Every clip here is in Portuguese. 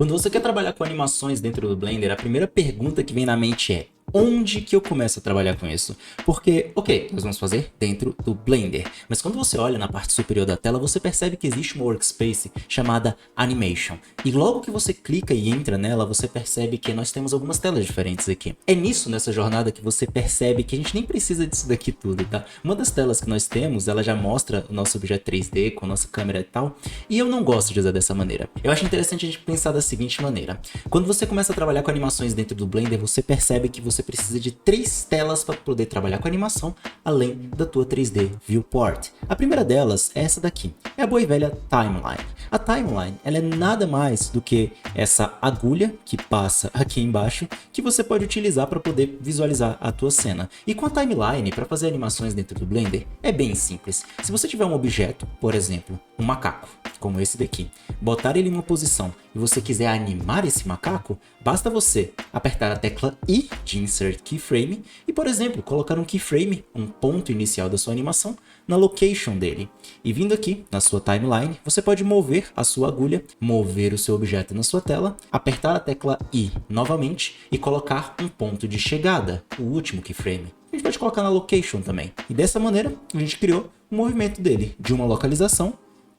Quando você quer trabalhar com animações dentro do Blender, a primeira pergunta que vem na mente é: onde que eu começo a trabalhar com isso? Porque, ok, nós vamos fazer dentro do Blender, mas quando você olha na parte superior da tela, você percebe que existe uma workspace chamada Animation. E logo que você clica e entra nela, você percebe que nós temos algumas telas diferentes aqui. É nisso, nessa jornada, que você percebe que a gente nem precisa disso daqui tudo, tá? Uma das telas que nós temos, ela já mostra o nosso objeto 3D com a nossa câmera e tal, e eu não gosto de usar dessa maneira. Eu acho interessante a gente pensar da seguinte maneira: quando você começa a trabalhar com animações dentro do Blender, você percebe que você precisa de 3 telas para poder trabalhar com animação, além da tua 3D Viewport. A primeira delas é essa daqui, é a boa e velha Timeline. A Timeline, ela é nada mais do que essa agulha que passa aqui embaixo, que você pode utilizar para poder visualizar a tua cena. E com a Timeline, para fazer animações dentro do Blender, é bem simples. Se você tiver um objeto, por exemplo, um macaco, como esse daqui, botar ele em uma posição e você quiser animar esse macaco, basta você apertar a tecla I de Insert Keyframe e, por exemplo, colocar um keyframe, um ponto inicial da sua animação, na location dele. E vindo aqui na sua timeline, você pode mover a sua agulha, mover o seu objeto na sua tela, apertar a tecla I novamente e colocar um ponto de chegada, o último keyframe. A gente pode colocar na location também. E dessa maneira, a gente criou o movimento dele de uma localização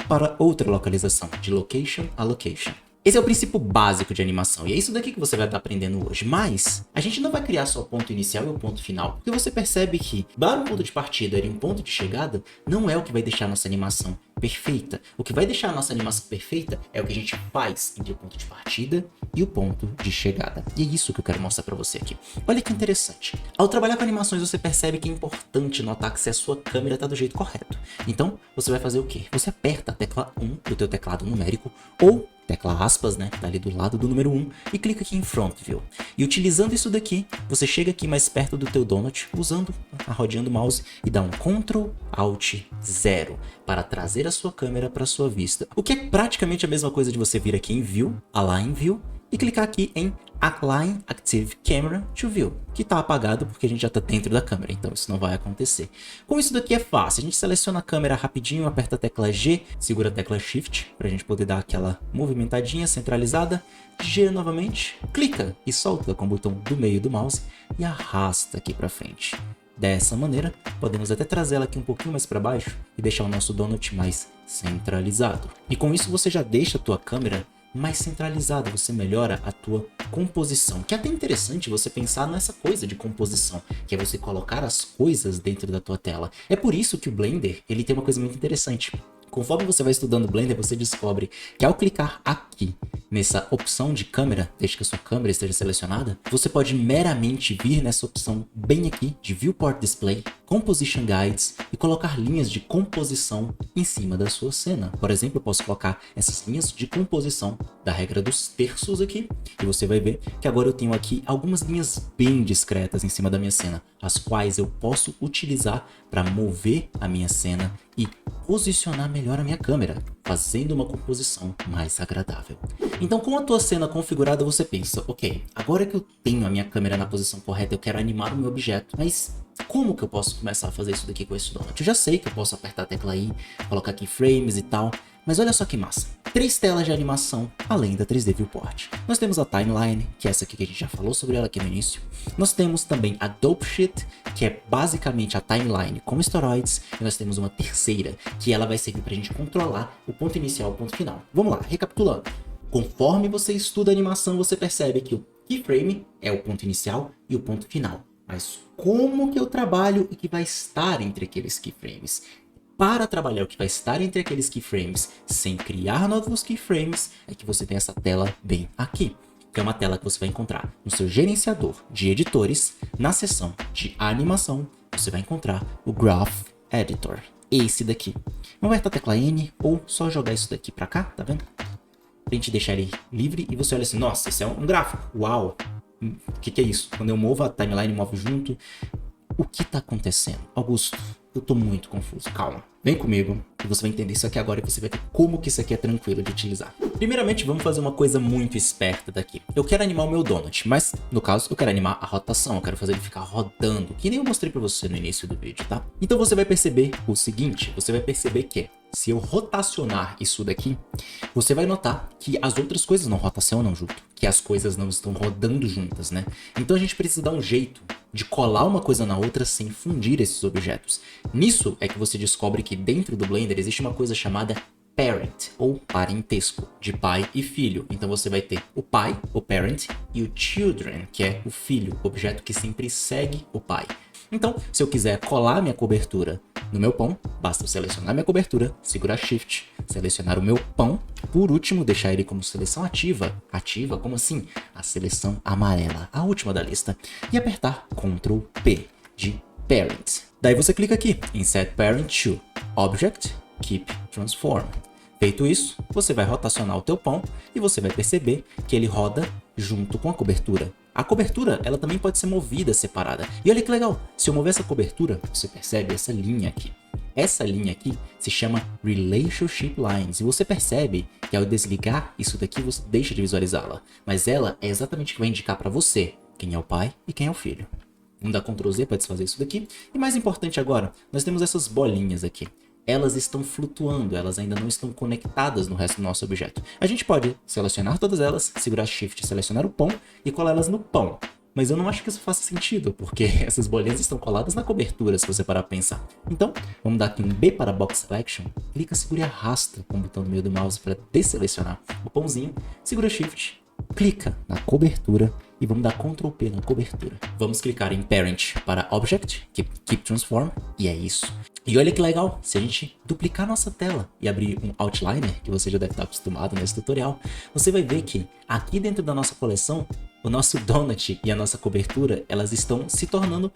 para outra localização, de location a location. Esse é o princípio básico de animação, e é isso daqui que você vai estar aprendendo hoje. Mas a gente não vai criar só o ponto inicial e o ponto final, porque você percebe que dar um ponto de partida e um ponto de chegada não é o que vai deixar a nossa animação perfeita. O que vai deixar a nossa animação perfeita é o que a gente faz entre o ponto de partida e o ponto de chegada. E é isso que eu quero mostrar para você aqui. Olha que interessante. Ao trabalhar com animações, você percebe que é importante notar que se a sua câmera está do jeito correto. Então, você vai fazer o quê? Você aperta a tecla 1 do teu teclado numérico, ou tecla aspas, né, tá ali do lado do número 1, e clica aqui em Front View. E utilizando isso daqui, você chega aqui mais perto do teu donut, usando a rodinha do mouse, e dá um Ctrl Alt 0 para trazer a sua câmera para sua vista. O que é praticamente a mesma coisa de você vir aqui em View, Align View, e clicar aqui em Align Active Camera to View, que está apagado porque a gente já está dentro da câmera, então isso não vai acontecer. Com isso daqui é fácil, a gente seleciona a câmera rapidinho, aperta a tecla G, segura a tecla Shift, para a gente poder dar aquela movimentadinha centralizada, G novamente, clica e solta com o botão do meio do mouse e arrasta aqui para frente. Dessa maneira, podemos até trazer ela aqui um pouquinho mais para baixo e deixar o nosso donut mais centralizado. E com isso você já deixa a tua câmera mais centralizada, você melhora a tua composição, que é até interessante você pensar nessa coisa de composição, que é você colocar as coisas dentro da tua tela. É por isso que o Blender, ele tem uma coisa muito interessante. Conforme você vai estudando o Blender, você descobre que ao clicar aqui nessa opção de câmera, desde que a sua câmera esteja selecionada, você pode meramente vir nessa opção bem aqui de Viewport Display, Composition Guides e colocar linhas de composição em cima da sua cena. Por exemplo, eu posso colocar essas linhas de composição da regra dos terços aqui, e você vai ver que agora eu tenho aqui algumas linhas bem discretas em cima da minha cena, as quais eu posso utilizar para mover a minha cena e posicionar melhor a minha câmera, fazendo uma composição mais agradável. Então, com a tua cena configurada, você pensa, ok, agora que eu tenho a minha câmera na posição correta, eu quero animar o meu objeto, mas como que eu posso começar a fazer isso daqui com esse donut? Eu já sei que eu posso apertar a tecla I, colocar aqui frames e tal, mas olha só que massa. 3 telas de animação, além da 3D Viewport. Nós temos a Timeline, que é essa aqui que a gente já falou sobre ela aqui no início. Nós temos também a Dope Sheet, que é basicamente a Timeline com esteroides. E nós temos uma terceira, que ela vai servir para a gente controlar o ponto inicial e o ponto final. Vamos lá, recapitulando. Conforme você estuda a animação, você percebe que o keyframe é o ponto inicial e o ponto final. Mas como que eu trabalho o que vai estar entre aqueles keyframes? Para trabalhar o que vai estar entre aqueles keyframes sem criar novos keyframes, é que você tem essa tela bem aqui, que é uma tela que você vai encontrar no seu gerenciador de editores. Na seção de animação, você vai encontrar o Graph Editor, esse daqui. Vamos apertar a tecla N ou só jogar isso daqui para cá, tá vendo? Pra gente deixar ele livre e você olha assim, nossa, esse é um gráfico, uau! O que é isso? Quando eu movo a timeline, movo junto. O que tá acontecendo? Augusto, eu tô muito confuso. Calma, vem comigo e você vai entender isso aqui agora e você vai ver como que isso aqui é tranquilo de utilizar. Primeiramente, vamos fazer uma coisa muito esperta daqui. Eu quero animar o meu donut, mas no caso eu quero animar a rotação, eu quero fazer ele ficar rodando, que nem eu mostrei pra você no início do vídeo, tá? Então você vai perceber o seguinte, você vai perceber que se eu rotacionar isso daqui, você vai notar que as outras coisas não rotacionam junto, que as coisas não estão rodando juntas, né? Então a gente precisa dar um jeito de colar uma coisa na outra sem fundir esses objetos. Nisso é que você descobre que dentro do Blender existe uma coisa chamada parent, ou parentesco, de pai e filho. Então você vai ter o pai, o parent, e o children, que é o filho, o objeto que sempre segue o pai. Então, se eu quiser colar minha cobertura no meu pão, basta eu selecionar minha cobertura, segurar Shift, selecionar o meu pão, por último deixar ele como seleção ativa. Ativa? Como assim? A seleção amarela, a última da lista, e apertar Ctrl P de Parent. Daí você clica aqui em Set Parent to Object, Keep Transform. Feito isso, você vai rotacionar o teu pão e você vai perceber que ele roda junto com a cobertura. A cobertura, ela também pode ser movida separada. E olha que legal, se eu mover essa cobertura, você percebe essa linha aqui. Essa linha aqui se chama Relationship Lines. E você percebe que ao desligar isso daqui, você deixa de visualizá-la. Mas ela é exatamente o que vai indicar para você quem é o pai e quem é o filho. Vamos dar Ctrl Z para desfazer isso daqui. E mais importante agora, nós temos essas bolinhas aqui. Elas estão flutuando, elas ainda não estão conectadas no resto do nosso objeto. A gente pode selecionar todas elas, segurar Shift, selecionar o pão e colar elas no pão. Mas eu não acho que isso faça sentido, porque essas bolinhas estão coladas na cobertura, se você parar pra pensar. Então, vamos dar aqui um B para Box Selection, clica, segura e arrasta com o botão no meio do mouse para desselecionar o pãozinho, segura Shift, clica na cobertura e vamos dar Ctrl P na cobertura. Vamos clicar em Parent para Object, Keep Transform, e é isso. E olha que legal, se a gente duplicar nossa tela e abrir um Outliner, que você já deve estar acostumado nesse tutorial, você vai ver que aqui dentro da nossa coleção, o nosso donut e a nossa cobertura, elas estão se tornando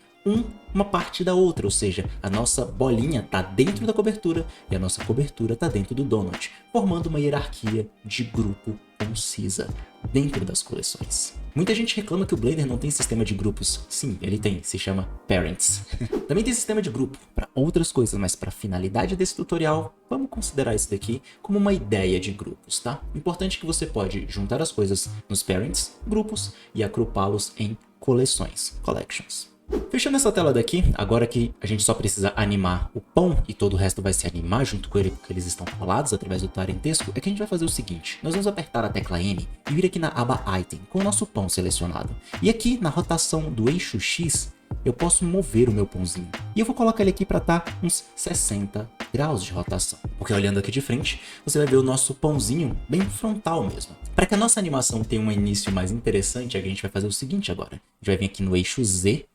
uma parte da outra, ou seja, a nossa bolinha está dentro da cobertura e a nossa cobertura está dentro do donut, formando uma hierarquia de grupo concisa dentro das coleções. Muita gente reclama que o Blender não tem sistema de grupos. Sim, ele tem, se chama Parents. Também tem sistema de grupo para outras coisas, mas para a finalidade desse tutorial, vamos considerar isso daqui como uma ideia de grupos, tá? Importante que você pode juntar as coisas nos Parents, grupos, e agrupá-los em coleções, collections. Fechando essa tela daqui, agora que a gente só precisa animar o pão e todo o resto vai se animar junto com ele porque eles estão colados através do parentesco, é que a gente vai fazer o seguinte, nós vamos apertar a tecla N e vir aqui na aba Item com o nosso pão selecionado. E aqui na rotação do eixo X, eu posso mover o meu pãozinho. E eu vou colocar ele aqui para estar uns 60 graus de rotação. Porque olhando aqui de frente, você vai ver o nosso pãozinho bem frontal mesmo. Para que a nossa animação tenha um início mais interessante, a gente vai fazer o seguinte agora. A gente vai vir aqui no eixo Z,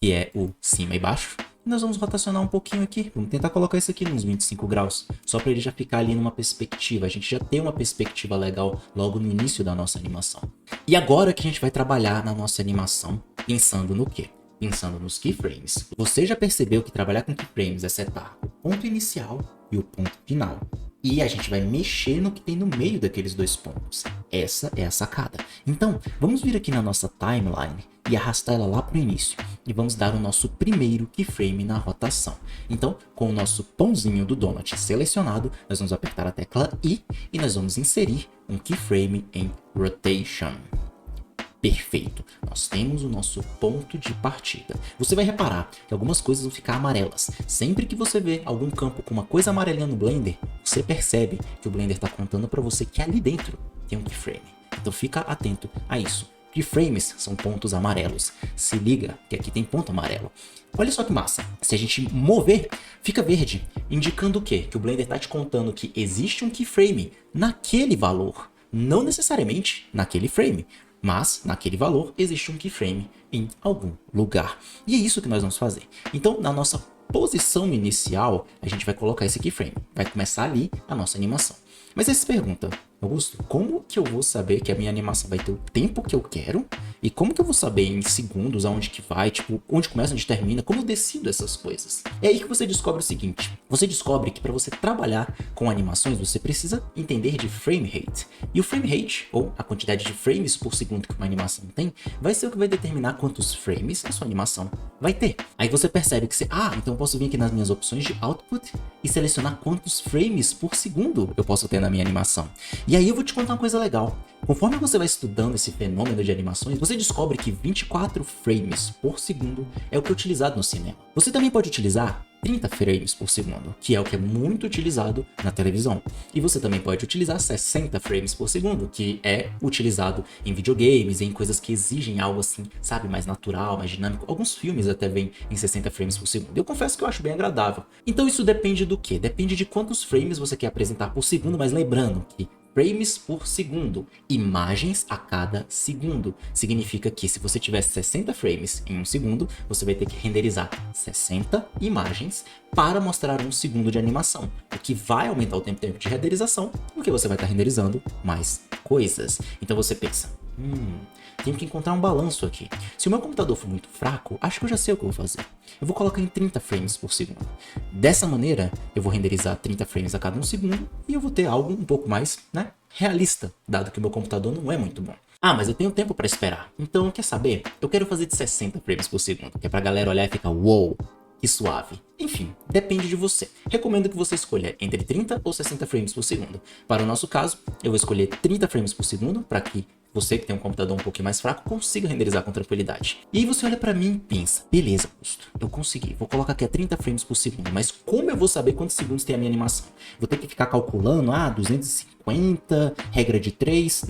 que é o cima e baixo. E nós vamos rotacionar um pouquinho aqui. Vamos tentar colocar isso aqui nos 25 graus. Só para ele já ficar ali numa perspectiva. A gente já tem uma perspectiva legal logo no início da nossa animação. E agora que a gente vai trabalhar na nossa animação, pensando no quê? Pensando nos keyframes. Você já percebeu que trabalhar com keyframes é setar o ponto inicial e o ponto final. E a gente vai mexer no que tem no meio daqueles dois pontos. Essa é a sacada. Então, vamos vir aqui na nossa timeline e arrastar ela lá para o início. E vamos dar o nosso primeiro keyframe na rotação. Então, com o nosso pãozinho do donut selecionado, nós vamos apertar a tecla I e nós vamos inserir um keyframe em Rotation. Perfeito, nós temos o nosso ponto de partida. Você vai reparar que algumas coisas vão ficar amarelas. Sempre que você vê algum campo com uma coisa amarelinha no Blender, você percebe que o Blender está contando para você que ali dentro tem um keyframe. Então fica atento a isso. Keyframes são pontos amarelos. Se liga que aqui tem ponto amarelo. Olha só que massa. Se a gente mover, fica verde, indicando o quê? Que o Blender está te contando que existe um keyframe naquele valor. Não necessariamente naquele frame. Mas, naquele valor, existe um keyframe em algum lugar. E é isso que nós vamos fazer. Então, na nossa posição inicial, a gente vai colocar esse keyframe. Vai começar ali a nossa animação. Mas aí você pergunta, Augusto, como que eu vou saber que a minha animação vai ter o tempo que eu quero? E como que eu vou saber em segundos aonde que vai, tipo, onde começa, onde termina? Como eu decido essas coisas? É aí que você descobre o seguinte. Você descobre que para você trabalhar com animações, você precisa entender de frame rate. E o frame rate, ou a quantidade de frames por segundo que uma animação tem, vai ser o que vai determinar quantos frames a sua animação vai ter. Aí você percebe que então eu posso vir aqui nas minhas opções de output e selecionar quantos frames por segundo eu posso ter na minha animação. E aí eu vou te contar uma coisa legal. Conforme você vai estudando esse fenômeno de animações, você descobre que 24 frames por segundo é o que é utilizado no cinema. Você também pode utilizar 30 frames por segundo, que é o que é muito utilizado na televisão. E você também pode utilizar 60 frames por segundo, que é utilizado em videogames, em coisas que exigem algo assim, sabe, mais natural, mais dinâmico. Alguns filmes até vêm em 60 frames por segundo. Eu confesso que eu acho bem agradável. Então isso depende do quê? Depende de quantos frames você quer apresentar por segundo, mas lembrando que frames por segundo, imagens a cada segundo. Significa que se você tivesse 60 frames em um segundo, você vai ter que renderizar 60 imagens para mostrar um segundo de animação, o que vai aumentar o tempo de renderização, porque você vai estar renderizando mais coisas. Então você pensa, tenho que encontrar um balanço aqui. Se o meu computador for muito fraco, acho que eu já sei o que eu vou fazer. Eu vou colocar em 30 frames por segundo. Dessa maneira, eu vou renderizar 30 frames a cada um segundo e eu vou ter algo um pouco mais, né, realista, dado que o meu computador não é muito bom. Ah, mas eu tenho tempo para esperar. Então, quer saber? Eu quero fazer de 60 frames por segundo, que é pra galera olhar e ficar, uou, que suave. Enfim, depende de você. Recomendo que você escolha entre 30 ou 60 frames por segundo. Para o nosso caso, eu vou escolher 30 frames por segundo para que você que tem um computador um pouquinho mais fraco consiga renderizar com tranquilidade. E aí você olha pra mim e pensa, beleza, Augusto, eu consegui, vou colocar aqui a 30 frames por segundo, mas como eu vou saber quantos segundos tem a minha animação? Vou ter que ficar calculando, 250, regra de 3?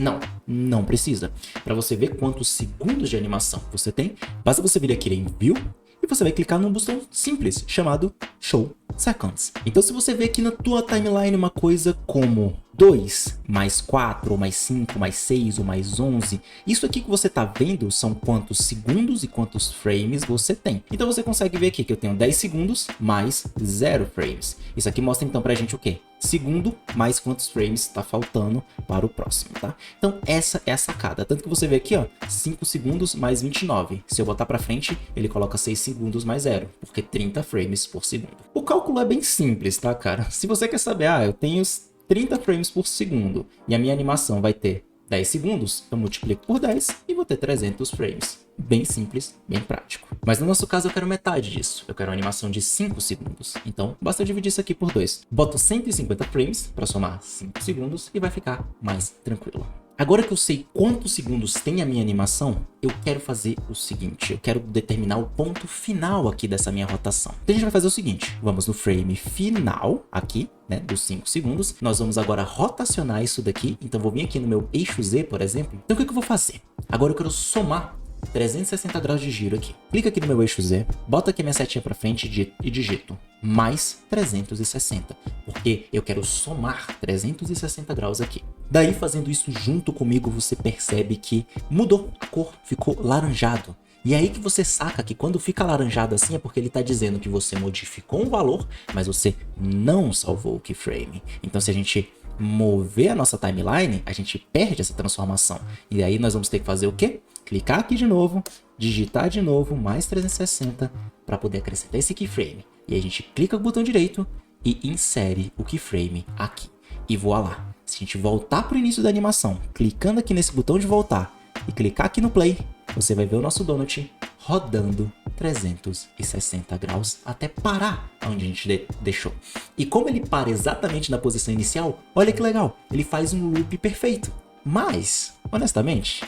Não precisa. Para você ver quantos segundos de animação você tem, basta você vir aqui em View, e você vai clicar num botão simples chamado Show Seconds. Então se você vê aqui na tua timeline uma coisa como 2, mais 4, ou mais 5, mais 6, ou mais 11, isso aqui que você tá vendo são quantos segundos e quantos frames você tem. Então você consegue ver aqui que eu tenho 10 segundos mais 0 frames. Isso aqui mostra então pra gente o quê? Segundo mais quantos frames está faltando para o próximo, tá? Então essa é a sacada. Tanto que você vê aqui, 5 segundos mais 29. Se eu botar para frente, ele coloca 6 segundos mais 0, porque 30 frames por segundo. O cálculo é bem simples, tá, cara? Se você quer saber, eu tenho 30 frames por segundo e a minha animação vai ter 10 segundos, eu multiplico por 10 e vou ter 300 frames. Bem simples, bem prático. Mas no nosso caso eu quero metade disso. Eu quero uma animação de 5 segundos. Então basta dividir isso aqui por 2. Boto 150 frames para somar 5 segundos e vai ficar mais tranquilo. Agora que eu sei quantos segundos tem a minha animação, eu quero fazer o seguinte, eu quero determinar o ponto final aqui dessa minha rotação. Então a gente vai fazer o seguinte, vamos no frame final aqui, né, dos 5 segundos, nós vamos agora rotacionar isso daqui, então vou vir aqui no meu eixo Z, por exemplo. Então o que eu vou fazer? Agora eu quero somar 360 graus de giro aqui. Clica aqui no meu eixo Z, bota aqui minha setinha para frente e digito mais 360, porque eu quero somar 360 graus aqui. Daí, fazendo isso junto comigo, você percebe que mudou a cor, ficou laranjado. E é aí que você saca que quando fica laranjado assim é porque ele está dizendo que você modificou um valor, mas você não salvou o keyframe. Então se a gente mover a nossa timeline, a gente perde essa transformação. E aí nós vamos ter que fazer o quê? Clicar aqui de novo, digitar de novo, mais 360, para poder acrescentar esse keyframe. E aí a gente clica com o botão direito e insere o keyframe aqui. E voilá! Se a gente voltar para o início da animação, clicando aqui nesse botão de voltar e clicar aqui no play, você vai ver o nosso donut rodando 360 graus até parar onde a gente deixou. E como ele para exatamente na posição inicial, olha que legal, ele faz um loop perfeito. Mas, honestamente,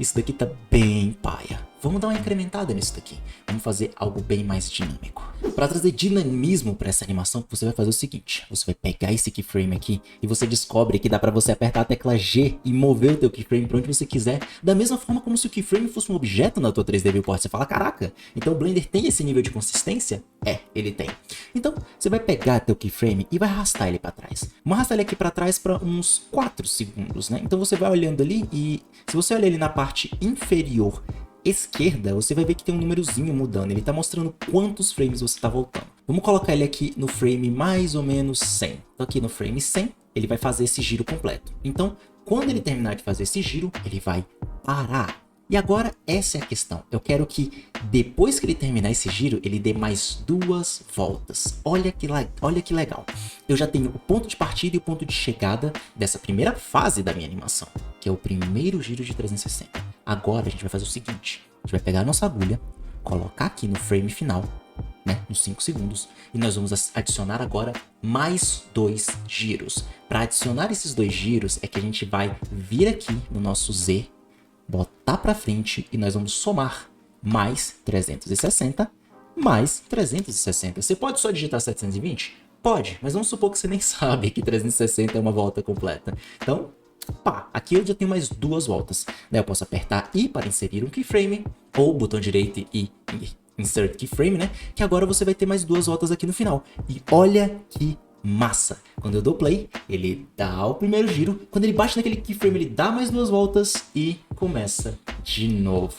isso daqui tá bem paia. Vamos dar uma incrementada nisso daqui. Vamos fazer algo bem mais dinâmico. Para trazer dinamismo para essa animação, você vai fazer o seguinte. Você vai pegar esse keyframe aqui e você descobre que dá para você apertar a tecla G e mover o teu keyframe para onde você quiser. Da mesma forma como se o keyframe fosse um objeto na tua 3D Viewport. Você fala, caraca, então o Blender tem esse nível de consistência? É, ele tem. Então, você vai pegar teu keyframe e vai arrastar ele para trás. Vamos arrastar ele aqui para trás para uns 4 segundos, né? Então você vai olhando ali e se você olhar ele na parte inferior esquerda, você vai ver que tem um númerozinho mudando. Ele está mostrando quantos frames você está voltando. Vamos colocar ele aqui no frame mais ou menos 100. Então aqui no frame 100, ele vai fazer esse giro completo. Então, quando ele terminar de fazer esse giro, ele vai parar. E agora, essa é a questão. Eu quero que, depois que ele terminar esse giro, ele dê mais 2 voltas. Olha que legal. Eu já tenho o ponto de partida e o ponto de chegada dessa primeira fase da minha animação, que é o primeiro giro de 360. Agora, a gente vai fazer o seguinte. A gente vai pegar a nossa agulha, colocar aqui no frame final, né, nos 5 segundos, e nós vamos adicionar agora mais 2 giros. Para adicionar esses 2 giros, é que a gente vai vir aqui no nosso Z, botar para frente e nós vamos somar mais 360 mais 360. Você pode só digitar 720? Pode, mas vamos supor que você nem sabe que 360 é uma volta completa. Então, pá, aqui eu já tenho mais 2 voltas. Daí eu posso apertar I para inserir um keyframe, ou botão direito e insert keyframe, né? Que agora você vai ter mais 2 voltas aqui no final. E olha que massa! Quando eu dou play, ele dá o primeiro giro. Quando ele bate naquele keyframe, ele dá mais 2 voltas e começa de novo.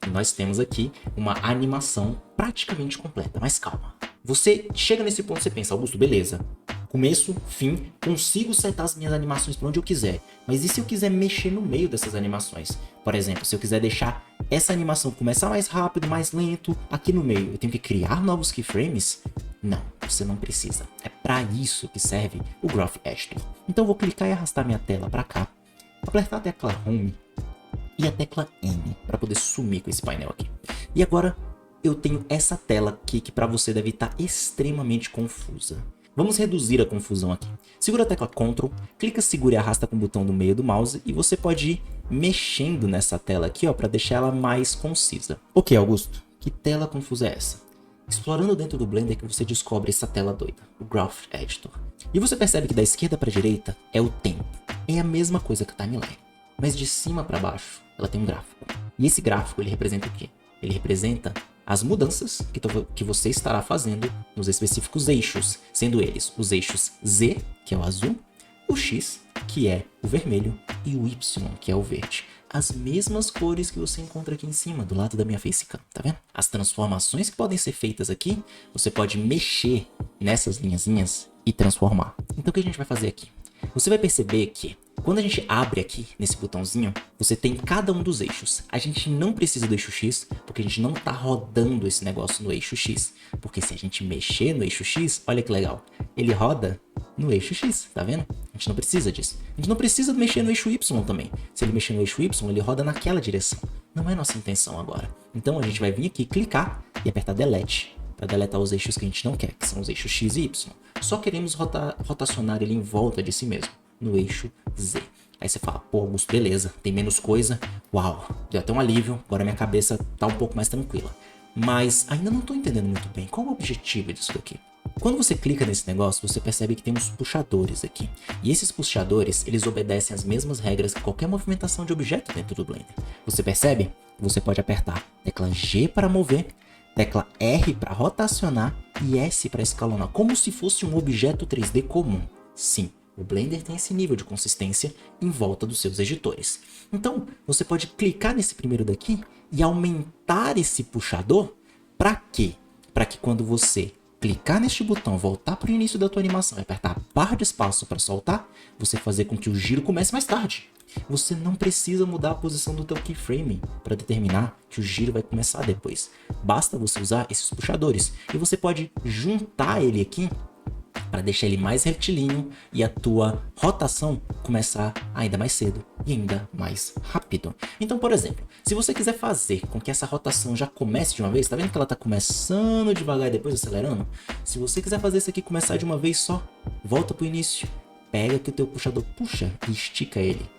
E nós temos aqui uma animação praticamente completa. Mas calma. Você chega nesse ponto e você pensa, Augusto, beleza. Começo, fim, consigo setar as minhas animações para onde eu quiser. Mas e se eu quiser mexer no meio dessas animações? Por exemplo, se eu quiser deixar essa animação começar mais rápido, mais lento, aqui no meio, eu tenho que criar novos keyframes? Não, você não precisa. É para isso que serve o Graph Editor. Então eu vou clicar e arrastar minha tela para cá, apertar a tecla Home e a tecla M para poder sumir com esse painel aqui. E agora eu tenho essa tela aqui que para você deve estar extremamente confusa. Vamos reduzir a confusão aqui. Segura a tecla Ctrl, clica, segura e arrasta com o botão do meio do mouse e você pode ir mexendo nessa tela aqui, ó, para deixar ela mais concisa. Ok, Augusto, que tela confusa é essa? Explorando dentro do Blender que você descobre essa tela doida, o Graph Editor. E você percebe que da esquerda para a direita é o tempo. É a mesma coisa que a timeline, mas de cima para baixo ela tem um gráfico. E esse gráfico ele representa o quê? Ele representa as mudanças que você estará fazendo nos específicos eixos, sendo eles os eixos Z, que é o azul, o X, que é o vermelho, e o Y, que é o verde. As mesmas cores que você encontra aqui em cima, do lado da minha facecam, tá vendo? As transformações que podem ser feitas aqui, você pode mexer nessas linhazinhas e transformar. Então o que a gente vai fazer aqui? Você vai perceber que quando a gente abre aqui nesse botãozinho, você tem cada um dos eixos. A gente não precisa do eixo X, porque a gente não está rodando esse negócio no eixo X. Porque se a gente mexer no eixo X, olha que legal, ele roda no eixo X, tá vendo? A gente não precisa disso. A gente não precisa mexer no eixo Y também. Se ele mexer no eixo Y, ele roda naquela direção. Não é nossa intenção agora. Então a gente vai vir aqui, clicar e apertar Delete, para deletar os eixos que a gente não quer, que são os eixos X e Y. Só queremos rotacionar ele em volta de si mesmo, no eixo Z. Aí você fala, pô, Augusto, beleza, tem menos coisa. Uau, deu até um alívio, agora minha cabeça tá um pouco mais tranquila. Mas ainda não tô entendendo muito bem qual é o objetivo disso daqui. Quando você clica nesse negócio, você percebe que tem uns puxadores aqui. E esses puxadores, eles obedecem às mesmas regras que qualquer movimentação de objeto dentro do Blender. Você percebe? Você pode apertar tecla G para mover, tecla R para rotacionar e S para escalonar, como se fosse um objeto 3D comum. Sim, o Blender tem esse nível de consistência em volta dos seus editores. Então, você pode clicar nesse primeiro daqui e aumentar esse puxador. Para quê? Para que quando você clicar neste botão, voltar para o início da tua animação e apertar a barra de espaço para soltar, você fazer com que o giro comece mais tarde. Você não precisa mudar a posição do teu keyframe para determinar que o giro vai começar depois. Basta você usar esses puxadores e você pode juntar ele aqui para deixar ele mais retilíneo e a tua rotação começar ainda mais cedo e ainda mais rápido. Então, por exemplo, se você quiser fazer com que essa rotação já comece de uma vez, tá vendo que ela tá começando devagar e depois acelerando? Se você quiser fazer isso aqui começar de uma vez só, volta pro início, pega que o teu puxador puxa e estica ele,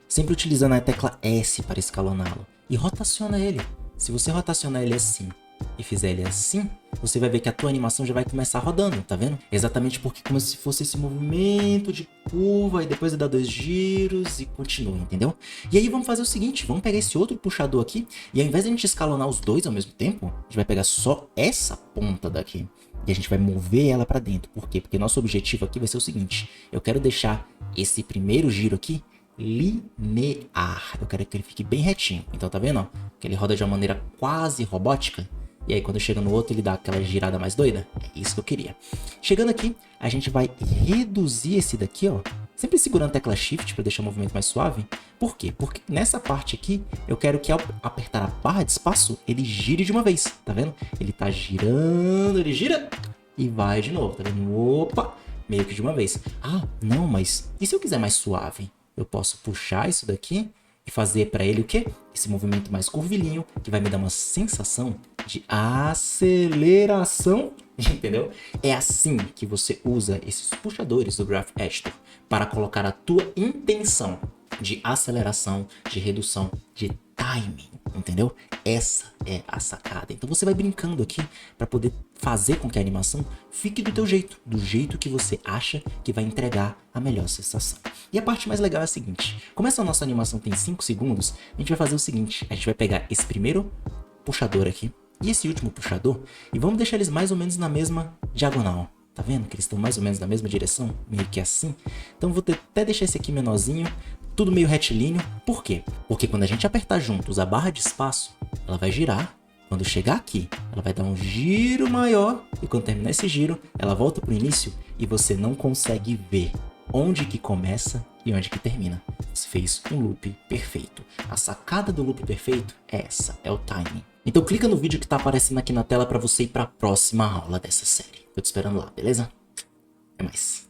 sempre utilizando a tecla S para escaloná-lo, e rotaciona ele. Se você rotacionar ele assim e fizer ele assim, você vai ver que a tua animação já vai começar rodando, tá vendo? Exatamente porque como se fosse esse movimento de curva e depois dá 2 giros e continua, entendeu? E aí vamos fazer o seguinte, vamos pegar esse outro puxador aqui e ao invés de a gente escalonar os dois ao mesmo tempo, a gente vai pegar só essa ponta daqui e a gente vai mover ela para dentro. Por quê? Porque nosso objetivo aqui vai ser o seguinte, eu quero deixar esse primeiro giro aqui linear, eu quero que ele fique bem retinho. Então tá vendo, ó? Que ele roda de uma maneira quase robótica. E aí quando chega no outro ele dá aquela girada mais doida. É isso que eu queria. Chegando aqui, a gente vai reduzir esse daqui, ó. Sempre segurando a tecla Shift para deixar o movimento mais suave. Por quê? Porque nessa parte aqui, eu quero que ao apertar a barra de espaço, ele gire de uma vez. Tá vendo? Ele tá girando, ele gira e vai de novo. Tá vendo? Opa! Meio que de uma vez. Ah, não, mas e se eu quiser mais suave? Eu posso puxar isso daqui e fazer para ele o quê? Esse movimento mais curvilíneo, que vai me dar uma sensação de aceleração, entendeu? É assim que você usa esses puxadores do Graph Editor para colocar a tua intenção de aceleração, de redução, de timing entendeu? Essa é a sacada. Então você vai brincando aqui para poder fazer com que a animação fique do teu jeito, do jeito que você acha que vai entregar a melhor sensação. E a parte mais legal é a seguinte, como essa nossa animação tem 5 segundos, a gente vai fazer o seguinte, a gente vai pegar esse primeiro puxador aqui e esse último puxador e vamos deixar eles mais ou menos na mesma diagonal. Tá vendo que eles estão mais ou menos na mesma direção? Meio que assim. Então vou até deixar esse aqui menorzinho, tudo meio retilíneo. Por quê? Porque quando a gente apertar juntos a barra de espaço, ela vai girar. Quando chegar aqui, ela vai dar um giro maior. E quando terminar esse giro, ela volta pro início e você não consegue ver onde que começa e onde que termina. Você fez um loop perfeito. A sacada do loop perfeito é essa, é o timing. Então clica no vídeo que tá aparecendo aqui na tela para você ir para a próxima aula dessa série. Eu te esperando lá, beleza? Até mais.